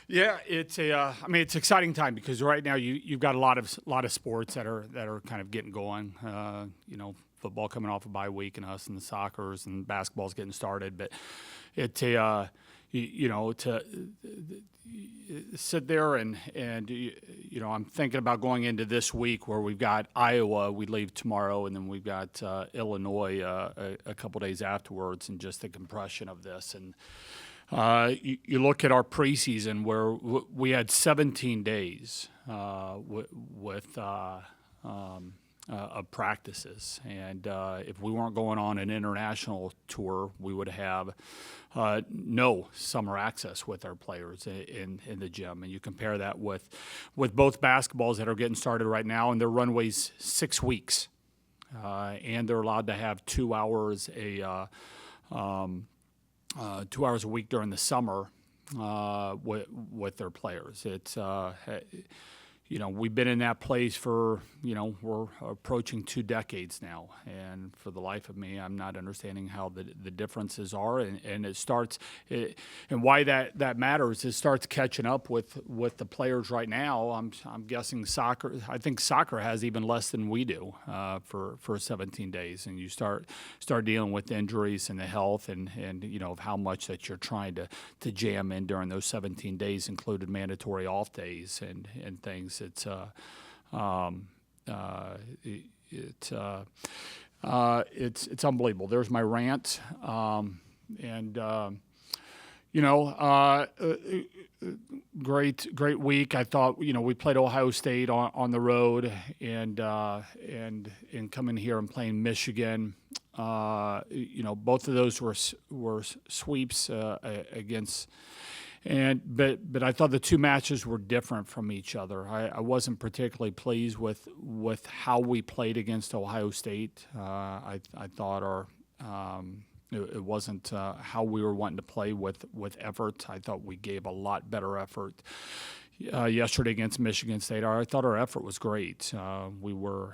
Yeah, it's it's an exciting time because right now you've got a lot of sports that are kind of getting going. Football coming off a bye week, and us and the soccer's and basketball's getting started. But to sit there and I'm thinking about going into this week where we've got Iowa. We leave tomorrow, and then we've got Illinois a couple days afterwards, and just the compression of this. And you look at our preseason where we had 17 days with of practices, and if we weren't going on an international tour, we would have no summer access with our players in the gym. And you compare that with both basketballs that are getting started right now, and their runway's 6 weeks, and they're allowed to have 2 hours 2 hours a week during the summer with their players. It's we've been in that place for we're approaching 2 decades now, and for the life of me, I'm not understanding how the differences are, and it starts and why that matters. It starts catching up with the players right now. I'm guessing soccer. I think soccer has even less than we do for 17 days, and you start dealing with injuries and the health and of how much that you're trying to jam in during those 17 days, included mandatory off days and things. It's unbelievable. There's my rant, great week. I thought we played Ohio State on the road, and coming here and playing Michigan. Both of those were sweeps against. But I thought the 2 matches were different from each other. I wasn't particularly pleased with how we played against Ohio State. I thought it wasn't how we were wanting to play with effort. I thought we gave a lot better effort yesterday against Michigan State. I thought our effort was great. We were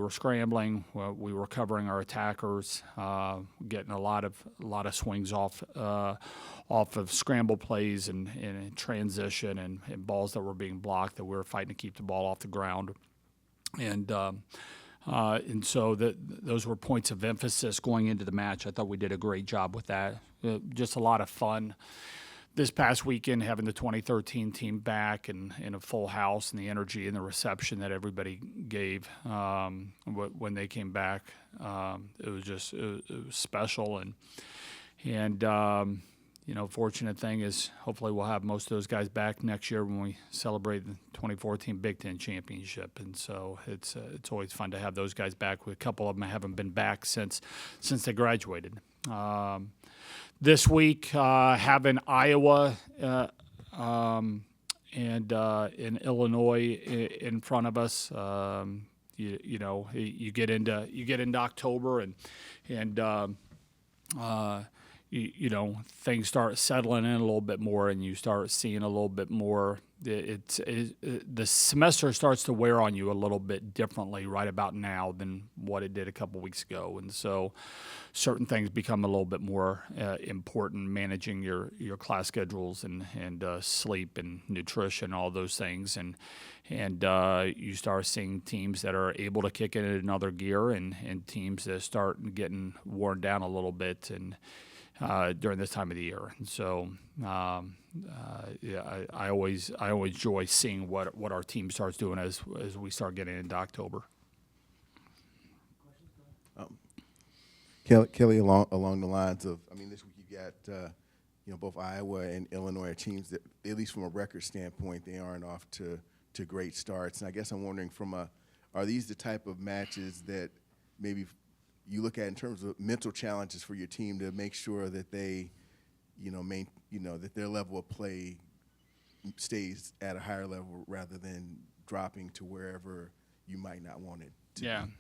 scrambling. We were covering our attackers, getting a lot of swings off of scramble plays and transition and balls that were being blocked, that we were fighting to keep the ball off the ground. And so those were points of emphasis going into the match. I thought we did a great job with that. Just a lot of fun. This past weekend, having the 2013 team back and in a full house, and the energy and the reception that everybody gave when they came back, it was special. And fortunate thing is hopefully we'll have most of those guys back next year when we celebrate the 2014 Big Ten championship. And so it's always fun to have those guys back. A couple of them haven't been back since they graduated. This week, having Iowa and in Illinois in front of us, you get into October and things start settling in a little bit more, and you start seeing a little bit more. The semester starts to wear on you a little bit differently right about now than what it did a couple weeks ago, and so certain things become a little bit more important. Managing your class schedules and sleep and nutrition, all those things, and you start seeing teams that are able to kick it in another gear, and teams that start getting worn down a little bit and during this time of the year. And so I always enjoy seeing what our team starts doing as we start getting into October. Kelly, along the lines of, this week you got both Iowa and Illinois are teams that, at least from a record standpoint, they aren't off to great starts. And I guess I'm wondering, are these the type of matches that maybe you look at in terms of mental challenges for your team to make sure that they, that their level of play stays at a higher level rather than dropping to wherever you might not want it to Yeah. be?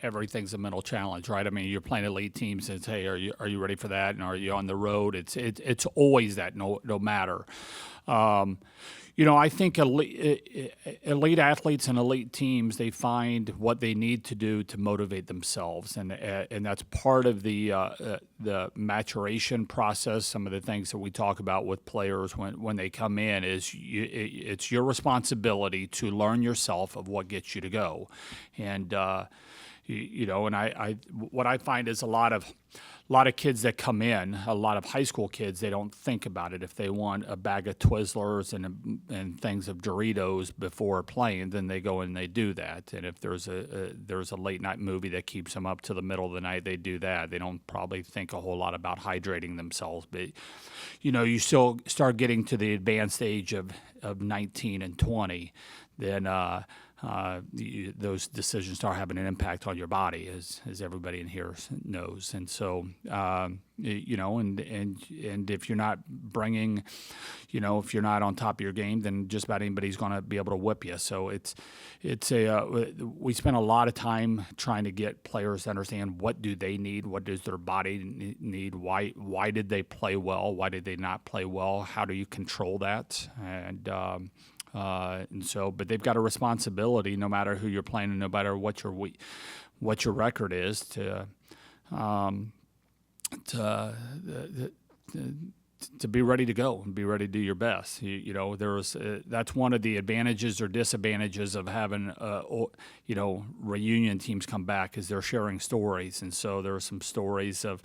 Everything's a mental challenge, right? You're playing elite teams, and it's, hey, are you ready for that? And are you on the road? It's always that, no matter. I think elite athletes and elite teams, they find what they need to do to motivate themselves, and that's part of the the maturation process, some of the things that we talk about with players when they come in is it's your responsibility to learn yourself of what gets you to go. And, and I what I find is a lot of kids that come in, a lot of high school kids, they don't think about it. If they want a bag of Twizzlers and things of Doritos before playing, then they go and they do that. And if there's a late night movie that keeps them up to the middle of the night, they do that. They don't probably think a whole lot about hydrating themselves. But you still start getting to the advanced age of 19 and 20, then those decisions start having an impact on your body, as everybody in here knows. And so, and if you're not bringing, if you're not on top of your game, then just about anybody's going to be able to whip you. So we spend a lot of time trying to get players to understand what do they need, what does their body need, why did they play well, why did they not play well, how do you control that, and so, but they've got a responsibility, no matter who you're playing and no matter what your record is, to be ready to go and be ready to do your best. That's one of the advantages or disadvantages of having reunion teams come back, is they're sharing stories. And so there are some stories of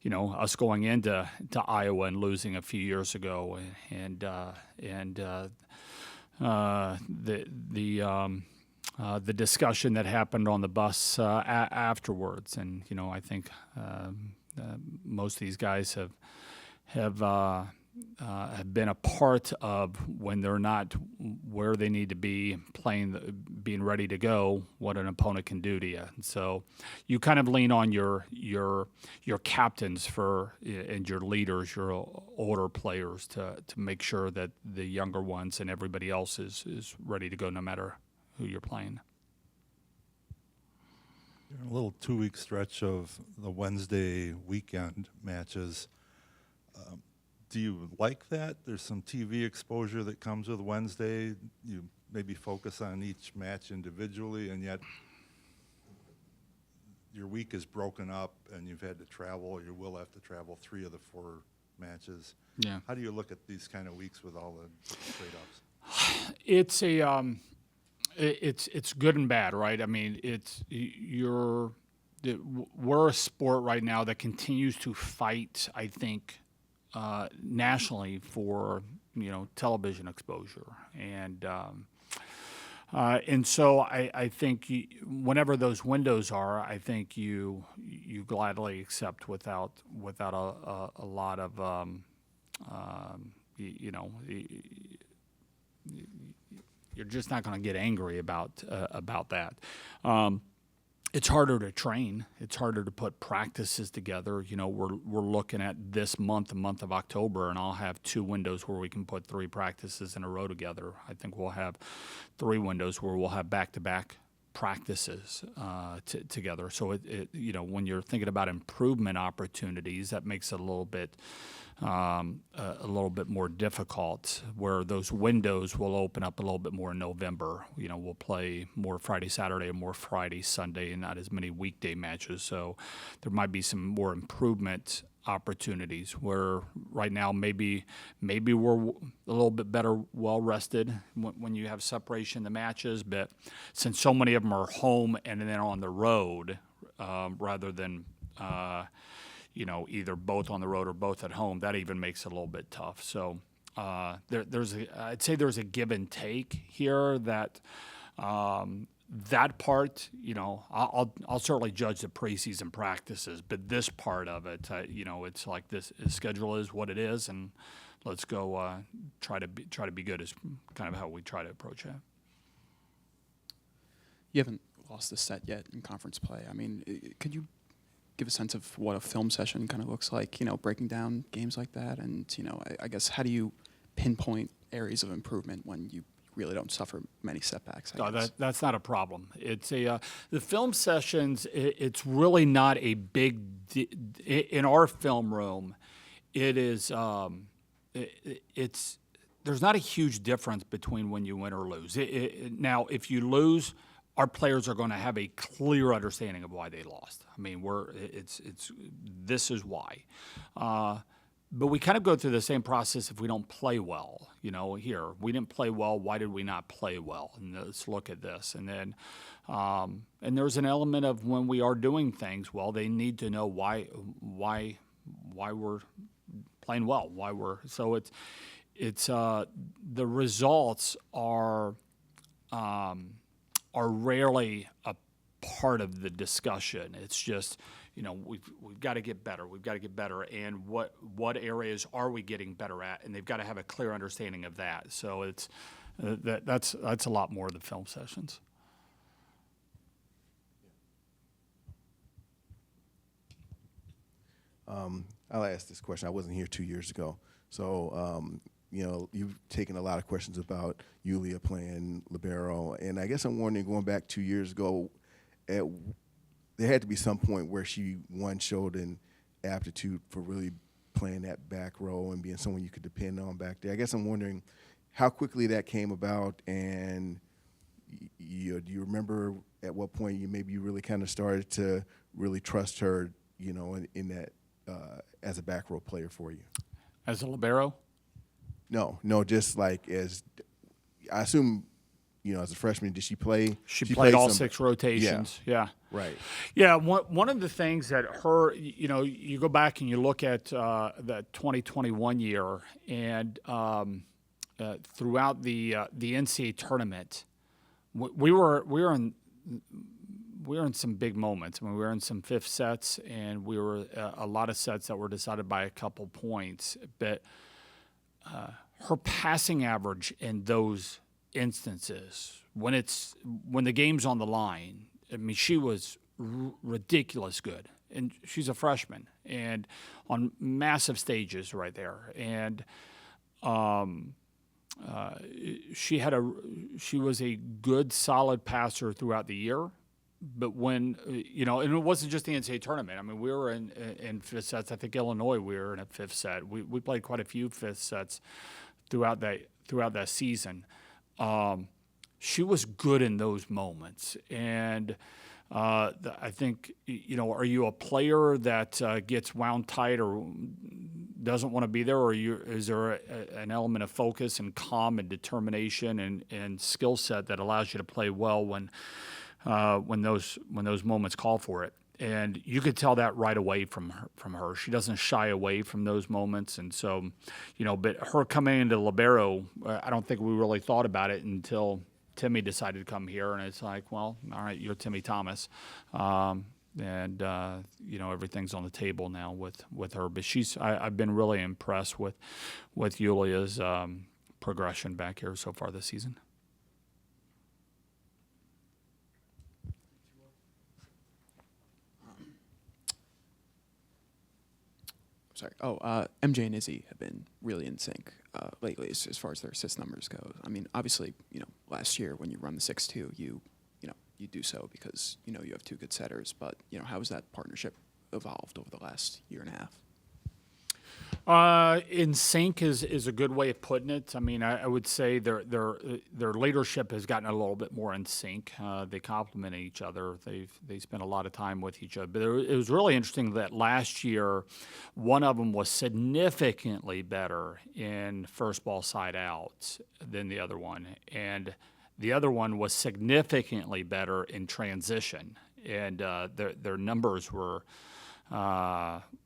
us going into Iowa and losing a few years ago, and the discussion that happened on the bus afterwards. And I think most of these guys have been a part of, when they're not where they need to be playing, being ready to go, what an opponent can do to you. And so you kind of lean on your captains and your leaders, your older players, to make sure that the younger ones and everybody else is ready to go, no matter who you're playing. A little 2-week stretch of the Wednesday weekend matches. Do you like that? There's some TV exposure that comes with Wednesday. You maybe focus on each match individually, and yet your week is broken up and you've had to travel, or you will have to travel 3 of the 4 matches. Yeah. How do you look at these kind of weeks with all the trade-offs? It's good and bad, right? I mean, we're a sport right now that continues to fight, I think, nationally for television exposure, and so I think whenever those windows are, I think you gladly accept without a lot of you're just not going to get angry about that. It's harder to train. It's harder to put practices together. We're looking at this month, the month of October, and I'll have 2 windows where we can put 3 practices in a row together. I think we'll have 3 windows where we'll have back-to-back practices together. So when you're thinking about improvement opportunities, that makes it a little bit more difficult, where those windows will open up a little bit more in November. We'll play more Friday, Saturday, and more Friday, Sunday, and not as many weekday matches. So there might be some more improvement opportunities, where right now maybe we're a little bit better well rested when you have separation in the matches. But since so many of them are home and then on the road, rather than either both on the road or both at home, that even makes it a little bit tough. So I'd say there's a give and take here. That part, I'll certainly judge the preseason practices, but this part of it, it's like this schedule is what it is, and let's go try to be good is kind of how we try to approach it. You haven't lost a set yet in conference play. I mean, could you give a sense of what a film session kind of looks like, breaking down games like that? And, I guess, how do you pinpoint areas of improvement when you really don't suffer many setbacks? No, that's not a problem. It's the film sessions, it's really not a big in our film room. It is there's not a huge difference between when you win or lose. Now, if you lose our players are going to have a clear understanding of why they lost. I mean, this is why. But we kind of go through the same process if we don't play well. You know, here we didn't play well. Why did we not play well? And let's look at this. And then, and there's an element of when we are doing things well, they need to know why we're playing well. It's the results are rarely a part of the discussion. It's just, you know, we've got to get better. We've got to get better. And what areas are we getting better at? And they've got to have a clear understanding of that. So it's that's a lot more of the film sessions. I'll ask this question. I wasn't here 2 years ago. So, you know, you've taken a lot of questions about Yulia playing libero. And I guess I'm wondering, going back 2 years ago, there had to be some point where she, one, showed an aptitude for really playing that back row and being someone you could depend on back there. I guess I'm wondering how quickly that came about, and do you remember at what point you really kind of started to really trust her, you know, in that as a back row player for you? As a libero? No, just like as I assume, you know, as a freshman, did she play? She played all 6 rotations. Yeah. Right. Yeah. One of the things that you know, you go back and you look at the 2021 year, and throughout the NCAA tournament, we were in some big moments. I mean, we were in some fifth sets, and we were a lot of sets that were decided by a couple points. But her passing average in those instances, when the game's on the line, I mean, she was ridiculous good, and she's a freshman, and on massive stages right there, and she was a good, solid passer throughout the year. But when, you know, and it wasn't just the NCAA tournament. I mean, we were in fifth sets. I think Illinois, we were in a fifth set. We played quite a few fifth sets throughout that season. She was good in those moments. And I think, you know, are you a player that gets wound tight or doesn't want to be there, or is there an element of focus and calm and determination and skill set that allows you to play well when those moments call for it? And you could tell that right away from her. She doesn't shy away from those moments. And so, you know, but her coming into libero, I don't think we really thought about it until Timmy decided to come here. And it's like, well, all right, you're Timmy Thomas. And you know, everything's on the table now with her. But I've been really impressed with Yulia's progression back here so far this season. MJ and Izzy have been really in sync lately as far as their assist numbers go. I mean, obviously, you know, last year when you run the 6-2, you do so because, you know, you have 2 good setters. But, you know, how has that partnership evolved over the last year and a half? In sync is a good way of putting it. I mean, I would say their leadership has gotten a little bit more in sync. They complement each other. They spend a lot of time with each other. But it was really interesting that last year, one of them was significantly better in first ball side out than the other one, and the other one was significantly better in transition. And their numbers were.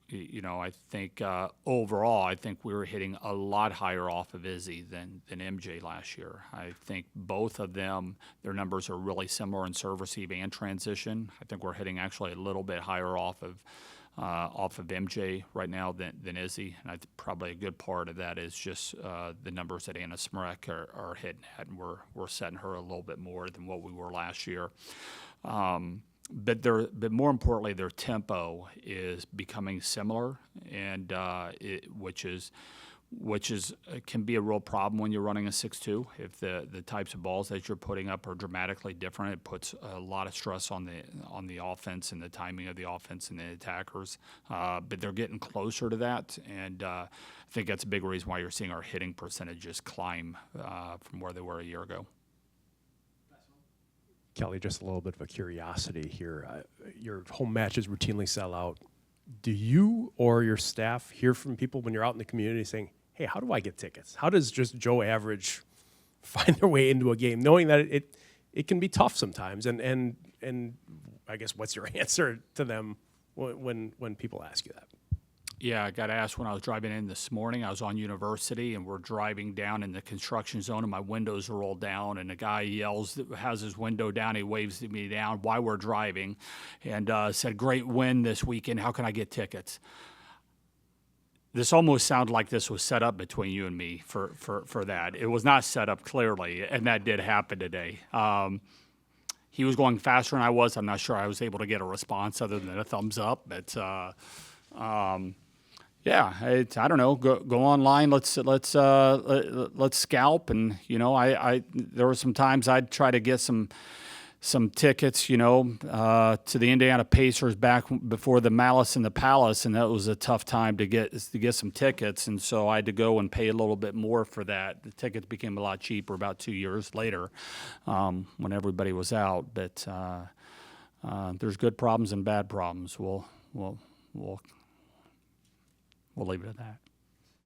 You know, I think overall, I think we were hitting a lot higher off of Izzy than MJ last year. I think both of them, their numbers are really similar in serve, receive, and transition. I think we're hitting actually a little bit higher off of MJ right now than Izzy, and probably a good part of that is just the numbers that Anna Smrek are hitting at, and we're setting her a little bit more than what we were last year. But more importantly, their tempo is becoming similar, and which can be a real problem when you're running a 6-2. If the types of balls that you're putting up are dramatically different, it puts a lot of stress on the offense and the timing of the offense and the attackers. But they're getting closer to that, and I think that's a big reason why you're seeing our hitting percentages climb from where they were a year ago. Kelly, just a little bit of a curiosity here. Your home matches routinely sell out. Do you or your staff hear from people when you're out in the community saying, hey, how do I get tickets? How does just Joe Average find their way into a game, knowing that it can be tough sometimes? And I guess what's your answer to them when people ask you that? Yeah, I got asked when I was driving in this morning. I was on University, and we're driving down in the construction zone, and my windows are rolled down, and a guy yells, has his window down, he waves me down while we're driving, and said, great win this weekend, how can I get tickets? This almost sounded like this was set up between you and me for that. It was not set up clearly, and that did happen today. He was going faster than I was. I'm not sure I was able to get a response other than a thumbs up, but yeah, I don't know. Go online. Let's scalp, and there were some times I'd try to get some tickets, to the Indiana Pacers back before the Malice and the Palace, and that was a tough time to get some tickets, and so I had to go and pay a little bit more for that. The tickets became a lot cheaper about 2 years later, when everybody was out. But there's good problems and bad problems. We'll leave it at that.